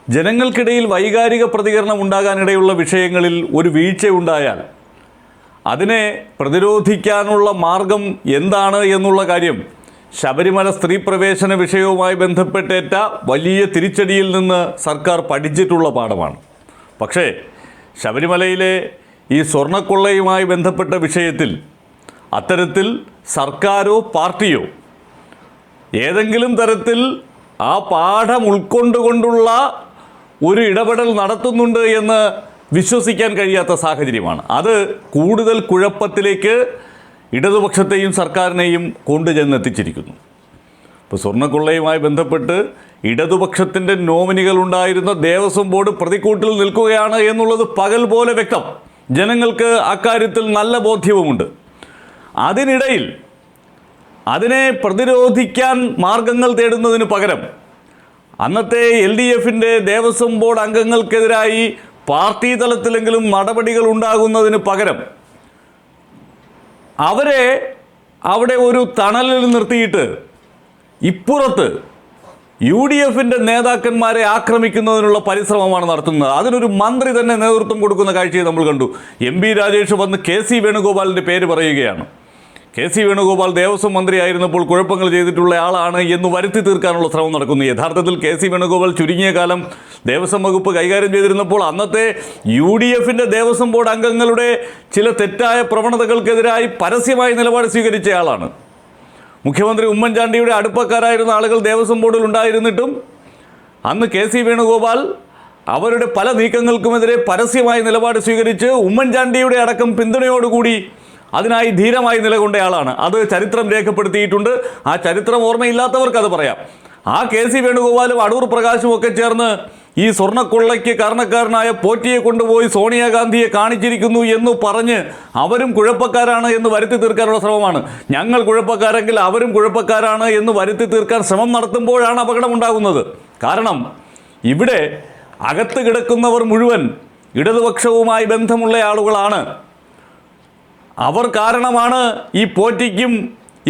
ജനങ്ങൾക്കിടയിൽ വൈകാരിക പ്രതികരണം ഉണ്ടാകാനിടയുള്ള വിഷയങ്ങളിൽ ഒരു വീഴ്ചയുണ്ടായാൽ അതിനെ പ്രതിരോധിക്കാനുള്ള മാർഗം എന്താണ് എന്നുള്ള കാര്യം ശബരിമല സ്ത്രീ പ്രവേശന വിഷയവുമായി ബന്ധപ്പെട്ടേറ്റ വലിയ തിരിച്ചടിയിൽ നിന്ന് സർക്കാർ പഠിച്ചിട്ടുള്ള പാഠമാണ്. പക്ഷേ ശബരിമലയിലെ ഈ സ്വർണ്ണക്കൊള്ളയുമായി ബന്ധപ്പെട്ട വിഷയത്തിൽ അത്തരത്തിൽ സർക്കാരോ പാർട്ടിയോ ഏതെങ്കിലും തരത്തിൽ ആ പാഠം ഉൾക്കൊണ്ടുകൊണ്ടുള്ള ഒരു ഇടപെടൽ നടത്തുന്നുണ്ട് എന്ന് വിശ്വസിക്കാൻ കഴിയാത്ത സാഹചര്യമാണ്. അത് കൂടുതൽ കുഴപ്പത്തിലേക്ക് ഇടതുപക്ഷത്തെയും സർക്കാരിനെയും കൊണ്ടുചെന്നെത്തിച്ചിരിക്കുന്നു. ഇപ്പോൾ സ്വർണ്ണക്കൊള്ളയുമായി ബന്ധപ്പെട്ട് ഇടതുപക്ഷത്തിൻ്റെ നോമിനികളുണ്ടായിരുന്ന ദേവസ്വം ബോർഡ് പ്രതിക്കൂട്ടിൽ നിൽക്കുകയാണ് എന്നുള്ളത് പകൽ പോലെ വ്യക്തം. ജനങ്ങൾക്ക് അക്കാര്യത്തിൽ നല്ല ബോധ്യവുമുണ്ട്. അതിനിടയിൽ അതിനെ പ്രതിരോധിക്കാൻ മാർഗങ്ങൾ തേടുന്നതിന് പകരം അന്നത്തെ LDFിൻ്റെ ദേവസ്വം ബോർഡ് അംഗങ്ങൾക്കെതിരായി പാർട്ടി തലത്തിലെങ്കിലും നടപടികൾ ഉണ്ടാകുന്നതിന് പകരം അവരെ അവിടെ ഒരു തണലിൽ നിർത്തിയിട്ട് ഇപ്പുറത്ത് UDFിൻ്റെ നേതാക്കന്മാരെ ആക്രമിക്കുന്നതിനുള്ള പരിശ്രമമാണ് നടത്തുന്നത്. അതിനൊരു മന്ത്രി തന്നെ നേതൃത്വം കൊടുക്കുന്ന കാഴ്ചയെ നമ്മൾ കണ്ടു. MP രാജേഷ് വന്ന് KC വേണുഗോപാലിൻ്റെ പേര് പറയുകയാണ്. KC വേണുഗോപാൽ ദേവസ്വം മന്ത്രിയായിരുന്നപ്പോൾ കുഴപ്പങ്ങൾ ചെയ്തിട്ടുള്ള ആളാണ് എന്ന് വരുത്തി തീർക്കാനുള്ള ശ്രമം നടക്കുന്നു. യഥാർത്ഥത്തിൽ KC വേണുഗോപാൽ ചുരുങ്ങിയ കാലം ദേവസ്വം വകുപ്പ് കൈകാര്യം ചെയ്തിരുന്നപ്പോൾ അന്നത്തെ UDFിൻ്റെ ദേവസ്വം ബോർഡ് അംഗങ്ങളുടെ ചില തെറ്റായ പ്രവണതകൾക്കെതിരായി പരസ്യമായി നിലപാട് സ്വീകരിച്ച ആളാണ്. മുഖ്യമന്ത്രി ഉമ്മൻചാണ്ടിയുടെ അടുപ്പക്കാരായിരുന്ന ആളുകൾ ദേവസ്വം ബോർഡിൽ ഉണ്ടായിരുന്നിട്ടും അന്ന് KC വേണുഗോപാൽ അവരുടെ പല നീക്കങ്ങൾക്കുമെതിരെ പരസ്യമായി നിലപാട് സ്വീകരിച്ച് ഉമ്മൻചാണ്ടിയുടെ അടക്കം പിന്തുണയോടുകൂടി അതിനായി ധീരമായി നിലകൊണ്ടയാളാണ്. അത് ചരിത്രം രേഖപ്പെടുത്തിയിട്ടുണ്ട്. ആ ചരിത്രം ഓർമ്മയില്ലാത്തവർക്ക് അത് പറയാം. ആ KC വേണുഗോപാലും അടൂർ പ്രകാശും ഒക്കെ ചേർന്ന് ഈ സ്വർണ്ണക്കൊള്ളയ്ക്ക് കാരണക്കാരനായ പോറ്റിയെ കൊണ്ടുപോയി സോണിയാഗാന്ധിയെ കാണിച്ചിരിക്കുന്നു എന്ന് പറഞ്ഞ് അവരും കുഴപ്പക്കാരാണ് എന്ന് വരുത്തി തീർക്കാനുള്ള ശ്രമമാണ്. ഞങ്ങൾ കുഴപ്പക്കാരെങ്കിൽ അവരും കുഴപ്പക്കാരാണ് എന്ന് വരുത്തി തീർക്കാൻ ശ്രമം നടത്തുമ്പോഴാണ് അപകടമുണ്ടാകുന്നത്. കാരണം ഇവിടെ അകത്ത് കിടക്കുന്നവർ മുഴുവൻ ഇടതുപക്ഷവുമായി ബന്ധമുള്ള ആളുകളാണ്. അവർ കാരണമാണ് ഈ പോറ്റിക്കും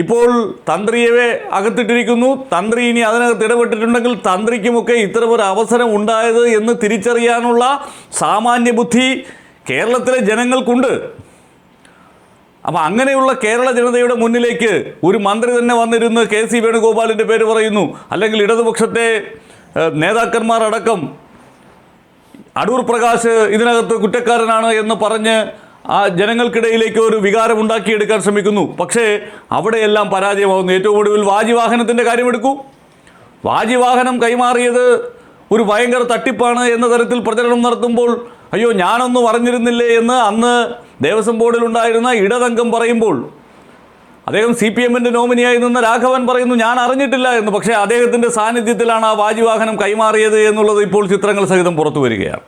ഇപ്പോൾ തന്ത്രിയെ അകത്തിട്ടിരിക്കുന്നു. തന്ത്രി ഇനി അതിനകത്ത് ഇടപെട്ടിട്ടുണ്ടെങ്കിൽ തന്ത്രിക്കുമൊക്കെ ഇത്തരമൊരു അവസരം ഉണ്ടായത് എന്ന് തിരിച്ചറിയാനുള്ള സാമാന്യ ബുദ്ധി കേരളത്തിലെ ജനങ്ങൾക്കുണ്ട്. അപ്പം അങ്ങനെയുള്ള കേരള ജനതയുടെ മുന്നിലേക്ക് ഒരു മന്ത്രി തന്നെ വന്നിരുന്ന് KC വേണുഗോപാലിൻ്റെ പേര് പറയുന്നു, അല്ലെങ്കിൽ ഇടതുപക്ഷത്തെ നേതാക്കന്മാർ അടക്കം അടൂർ പ്രകാശ് ഇതിനകത്ത് കുറ്റക്കാരനാണ് എന്ന് പറഞ്ഞ് ആ ജനങ്ങൾക്കിടയിലേക്ക് ഒരു വികാരം ഉണ്ടാക്കിയെടുക്കാൻ ശ്രമിക്കുന്നു. പക്ഷേ അവിടെയെല്ലാം പരാജയമാകുന്നു. ഏറ്റവും ഒടുവിൽ വാജിവാഹനത്തിൻ്റെ കാര്യമെടുക്കൂ. വാജിവാഹനം കൈമാറിയത് ഒരു ഭയങ്കര തട്ടിപ്പാണ് എന്ന തരത്തിൽ പ്രചരണം നടത്തുമ്പോൾ അയ്യോ ഞാനൊന്നും അറിഞ്ഞിരുന്നില്ലേ എന്ന് അന്ന് ദേവസ്വം ബോർഡിലുണ്ടായിരുന്ന ഇടതംഗം പറയുമ്പോൾ അദ്ദേഹം CPMൻ്റെ നോമിനിയായി നിന്ന രാഘവൻ പറയുന്നു ഞാൻ അറിഞ്ഞിട്ടില്ല എന്ന്. പക്ഷേ അദ്ദേഹത്തിൻ്റെ സാന്നിധ്യത്തിലാണ് ആ വാജിവാഹനം കൈമാറിയത് എന്നുള്ളത് ഇപ്പോൾ ചിത്രങ്ങൾ സഹിതം പുറത്തു വരികയാണ്.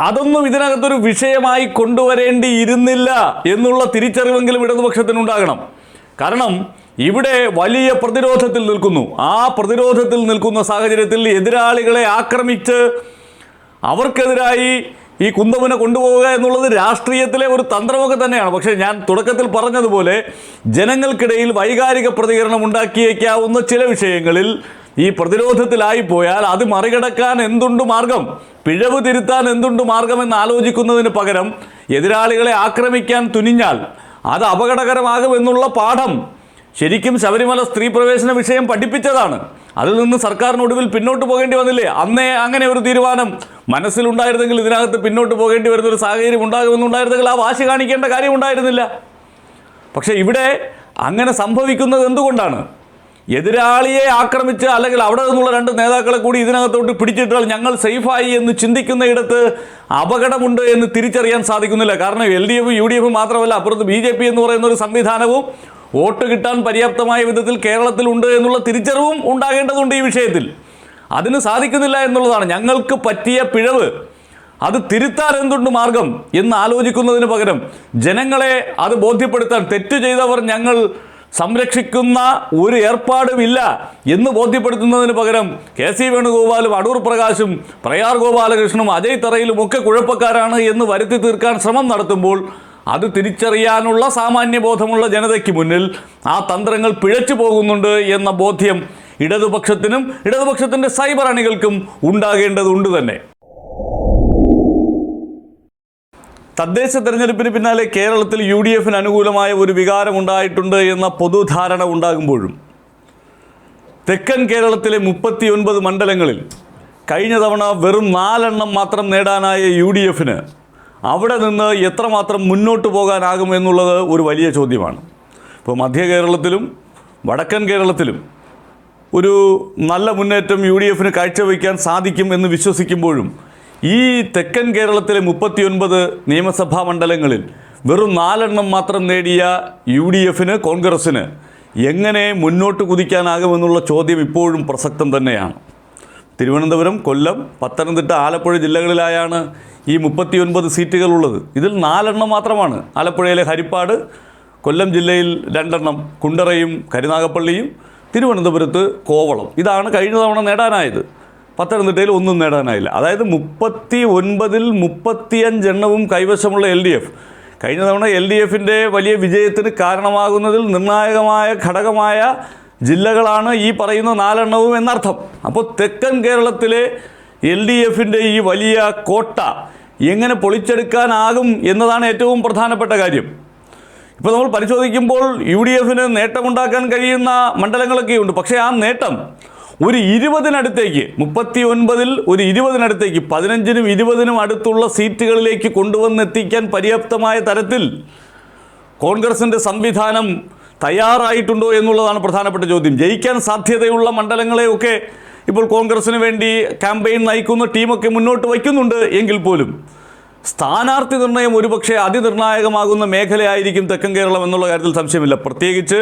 അതൊന്നും ഇതിനകത്തൊരു വിഷയമായി കൊണ്ടുവരേണ്ടിയിരുന്നില്ല എന്നുള്ള തിരിച്ചറിവെങ്കിലും ഇടതുപക്ഷത്തിനുണ്ടാകണം. കാരണം ഇവിടെ വലിയ പ്രതിരോധത്തിൽ നിൽക്കുന്നു. ആ പ്രതിരോധത്തിൽ നിൽക്കുന്ന സാഹചര്യത്തിൽ എതിരാളികളെ ആക്രമിച്ച് അവർക്കെതിരായി ഈ കുന്തമുന കൊണ്ടുപോവുക എന്നുള്ളത് രാഷ്ട്രീയത്തിലെ ഒരു തന്ത്രമൊക്കെ തന്നെയാണ്. പക്ഷേ ഞാൻ തുടക്കത്തിൽ പറഞ്ഞതുപോലെ ജനങ്ങൾക്കിടയിൽ വൈകാരിക പ്രതികരണം ഉണ്ടാക്കിയേക്കാവുന്ന ചില വിഷയങ്ങളിൽ ഈ പ്രതിരോധത്തിലായിപ്പോയാൽ അത് മറികടക്കാൻ എന്തുണ്ട് മാർഗം, പിഴവ് തിരുത്താൻ എന്തുണ്ട് മാർഗമെന്ന് ആലോചിക്കുന്നതിന് പകരം എതിരാളികളെ ആക്രമിക്കാൻ തുനിഞ്ഞാൽ അത് അപകടകരമാകുമെന്നുള്ള പാഠം ശരിക്കും ശബരിമല സ്ത്രീ പ്രവേശന വിഷയം പഠിപ്പിച്ചതാണ്. അതിൽ നിന്ന് സർക്കാരിനൊടുവിൽ പിന്നോട്ട് പോകേണ്ടി വന്നില്ലേ? അന്നേ അങ്ങനെ ഒരു തീരുമാനം മനസ്സിലുണ്ടായിരുന്നെങ്കിൽ ഇതിനകത്ത് പിന്നോട്ട് പോകേണ്ടി വരുന്നൊരു സാഹചര്യം ഉണ്ടാകുമെന്നുണ്ടായിരുന്നെങ്കിൽ ആ വാശി കാണിക്കേണ്ട കാര്യമുണ്ടായിരുന്നില്ല. പക്ഷേ ഇവിടെ അങ്ങനെ സംഭവിക്കുന്നത് എന്തുകൊണ്ടാണ്? എതിരാളിയെ ആക്രമിച്ച് അല്ലെങ്കിൽ അവിടെ നിന്നുള്ള രണ്ട് നേതാക്കളെ കൂടി ഇതിനകത്തോട്ട് പിടിച്ചിട്ടാൽ ഞങ്ങൾ സേഫായി എന്ന് ചിന്തിക്കുന്നയിടത്ത് അപകടമുണ്ട് എന്ന് തിരിച്ചറിയാൻ സാധിക്കുന്നില്ല. കാരണം LDF UDF മാത്രമല്ല, അപ്പുറത്ത് BJP എന്ന് പറയുന്ന ഒരു സംവിധാനവും വോട്ട് കിട്ടാൻ പര്യാപ്തമായ വിധത്തിൽ കേരളത്തിലുണ്ട് എന്നുള്ള തിരിച്ചറിവും ഉണ്ടാകേണ്ടതുണ്ട് ഈ വിഷയത്തിൽ. അതിന് സാധിക്കുന്നില്ല എന്നുള്ളതാണ്. ഞങ്ങൾക്ക് പറ്റിയ പിഴവ് അത് തിരുത്താൻ എന്തുണ്ട് മാർഗം എന്ന് ആലോചിക്കുന്നതിന് പകരം ജനങ്ങളെ അത് ബോധ്യപ്പെടുത്താൻ തെറ്റ് ചെയ്തവർ ഞങ്ങൾ സംരക്ഷിക്കുന്ന ഒരു ഏർപ്പാടുമില്ല എന്ന് ബോധ്യപ്പെടുത്തുന്നതിന് പകരം KC വേണുഗോപാലും അടൂർ പ്രകാശും പ്രയാർ ഗോപാലകൃഷ്ണനും അജയ് തറയിലും ഒക്കെ കുഴപ്പക്കാരാണ് എന്ന് വരുത്തി തീർക്കാൻ ശ്രമം നടത്തുമ്പോൾ അത് തിരിച്ചറിയാനുള്ള സാമാന്യ ബോധമുള്ള ജനതയ്ക്ക് മുന്നിൽ ആ തന്ത്രങ്ങൾ പിഴച്ചു പോകുന്നുണ്ട് എന്ന ബോധ്യം ഇടതുപക്ഷത്തിനും ഇടതുപക്ഷത്തിൻ്റെ സൈബർ അണികൾക്കും ഉണ്ടാകേണ്ടതുണ്ട് തന്നെ. തദ്ദേശ തെരഞ്ഞെടുപ്പിന് പിന്നാലെ കേരളത്തിൽ UDF അനുകൂലമായ ഒരു വികാരമുണ്ടായിട്ടുണ്ട് എന്ന പൊതുധാരണ ഉണ്ടാകുമ്പോഴും തെക്കൻ കേരളത്തിലെ 39 മണ്ഡലങ്ങളിൽ കഴിഞ്ഞ തവണ വെറും 4 എണ്ണം മാത്രം നേടാനായ UDF അവിടെ നിന്ന് എത്രമാത്രം മുന്നോട്ട് പോകാനാകുമെന്നുള്ളത് ഒരു വലിയ ചോദ്യമാണ്. ഇപ്പോൾ മധ്യ കേരളത്തിലും വടക്കൻ കേരളത്തിലും ഒരു നല്ല മുന്നേറ്റം UDF കാഴ്ചവെക്കാൻ സാധിക്കും എന്ന് വിശ്വസിക്കുമ്പോഴും ഈ തെക്കൻ കേരളത്തിലെ 39 നിയമസഭാ മണ്ഡലങ്ങളിൽ വെറും 4 എണ്ണം മാത്രം നേടിയ UDF കോൺഗ്രസ്സിന് എങ്ങനെ മുന്നോട്ട് കുതിക്കാനാകുമെന്നുള്ള ചോദ്യം ഇപ്പോഴും പ്രസക്തം തന്നെയാണ്. തിരുവനന്തപുരം, കൊല്ലം, പത്തനംതിട്ട, ആലപ്പുഴ ജില്ലകളിലായാണ് ഈ 39 സീറ്റുകളുള്ളത്. ഇതിൽ 4 എണ്ണം മാത്രമാണ് ആലപ്പുഴയിലെ ഹരിപ്പാട്, കൊല്ലം ജില്ലയിൽ 2 എണ്ണം കുണ്ടറയും കരുനാഗപ്പള്ളിയും, തിരുവനന്തപുരത്ത് കോവളം. ഇതാണ് കഴിഞ്ഞ തവണ നേടാനായത്. പത്തനംതിട്ടയിൽ ഒന്നും നേടാനായില്ല. അതായത് 39-ൽ 35 എണ്ണവും കൈവശമുള്ള LDF കഴിഞ്ഞ തവണ LDFൻ്റെ വലിയ വിജയത്തിന് കാരണമാകുന്നതിൽ നിർണായകമായ ഘടകമായ ജില്ലകളാണ് ഈ പറയുന്ന 4 എണ്ണവും എന്നർത്ഥം. അപ്പോൾ തെക്കൻ കേരളത്തിലെ LDFൻ്റെ ഈ വലിയ കോട്ട എങ്ങനെ പൊളിച്ചെടുക്കാനാകും എന്നതാണ് ഏറ്റവും പ്രധാനപ്പെട്ട കാര്യം. ഇപ്പോൾ നമ്മൾ പരിശോധിക്കുമ്പോൾ UDF നേട്ടമുണ്ടാക്കാൻ കഴിയുന്ന മണ്ഡലങ്ങളൊക്കെയുണ്ട്. പക്ഷേ ആ നേട്ടം ഒരു 20-നടുത്തേക്ക് 39-ൽ ഒരു 20-നടുത്തേക്ക് 15-നും 20-നും അടുത്തുള്ള സീറ്റുകളിലേക്ക് കൊണ്ടുവന്നെത്തിക്കാൻ പര്യാപ്തമായ തരത്തിൽ കോൺഗ്രസിൻ്റെ സംവിധാനം തയ്യാറായിട്ടുണ്ടോ എന്നുള്ളതാണ് പ്രധാനപ്പെട്ട ചോദ്യം. ജയിക്കാൻ സാധ്യതയുള്ള മണ്ഡലങ്ങളെയൊക്കെ ഇപ്പോൾ കോൺഗ്രസിന് വേണ്ടി ക്യാമ്പയിൻ നയിക്കുന്ന ടീമൊക്കെ മുന്നോട്ട് വയ്ക്കുന്നുണ്ട്. എങ്കിൽ പോലും സ്ഥാനാർത്ഥി നിർണയം ഒരുപക്ഷെ അതിനിർണായകമാകുന്ന മേഖലയായിരിക്കും തെക്കൻ കേരളം എന്നുള്ള കാര്യത്തിൽ സംശയമില്ല. പ്രത്യേകിച്ച്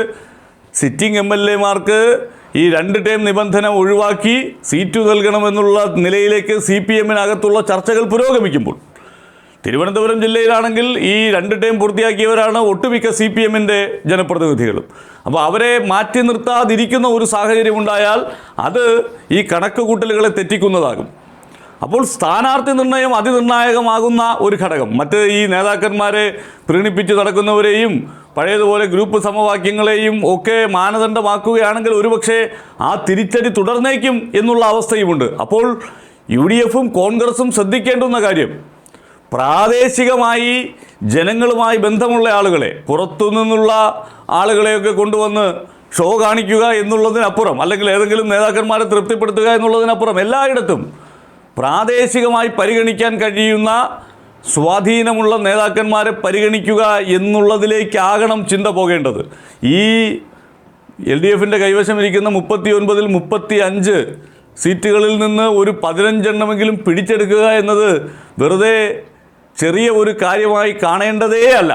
സിറ്റിംഗ് MLAമാർക്ക് ഈ 2 ടേം നിബന്ധന ഒഴിവാക്കി സീറ്റ് നൽകണമെന്നുള്ള നിലയിലേക്ക് CPM-നകത്തുള്ള ചർച്ചകൾ പുരോഗമിക്കുമ്പോൾ തിരുവനന്തപുരം ജില്ലയിലാണെങ്കിൽ ഈ 2 ടേം പൂർത്തിയാക്കിയവരാണ് ഒട്ടുമിക്ക CPM-ൻ്റെ ജനപ്രതിനിധികളും. അപ്പോൾ അവരെ മാറ്റി നിർത്താതിരിക്കുന്ന ഒരു സാഹചര്യം ഉണ്ടായാൽ അത് ഈ കണക്ക് കൂട്ടലുകളെ തെറ്റിക്കുന്നതാകും. അപ്പോൾ സ്ഥാനാർത്ഥി നിർണയം അതിനിർണായകമാകുന്ന ഒരു ഘടകം. മറ്റ് ഈ നേതാക്കന്മാരെ പ്രീണിപ്പിച്ച് നടക്കുന്നവരെയും പഴയതുപോലെ ഗ്രൂപ്പ് സമവാക്യങ്ങളെയും ഒക്കെ മാനദണ്ഡമാക്കുകയാണെങ്കിൽ ഒരുപക്ഷെ ആ തിരിച്ചടി തുടർന്നേക്കും എന്നുള്ള അവസ്ഥയുമുണ്ട്. അപ്പോൾ UDF-ഉം കോൺഗ്രസും ശ്രദ്ധിക്കേണ്ടുന്ന കാര്യം പ്രാദേശികമായി ജനങ്ങളുമായി ബന്ധമുള്ള ആളുകളെ, പുറത്തുനിന്നുള്ള ആളുകളെയൊക്കെ കൊണ്ടുവന്ന് ഷോ കാണിക്കുക എന്നുള്ളതിനപ്പുറം, അല്ലെങ്കിൽ ഏതെങ്കിലും നേതാക്കന്മാരെ തൃപ്തിപ്പെടുത്തുക എന്നുള്ളതിനപ്പുറം എല്ലായിടത്തും പ്രാദേശികമായി പരിഗണിക്കാൻ കഴിയുന്ന സ്വാധീനമുള്ള നേതാക്കന്മാരെ പരിഗണിക്കുക എന്നുള്ളതിലേക്കാകണം ചിന്ത പോകേണ്ടത്. ഈ LDF-ൻ്റെ കൈവശമിരിക്കുന്ന 39-ൽ 35 സീറ്റുകളിൽ നിന്ന് ഒരു 15 എണ്ണമെങ്കിലും പിടിച്ചെടുക്കുക എന്നത് വെറുതെ ചെറിയ ഒരു കാര്യമായി കാണേണ്ടതേ അല്ല.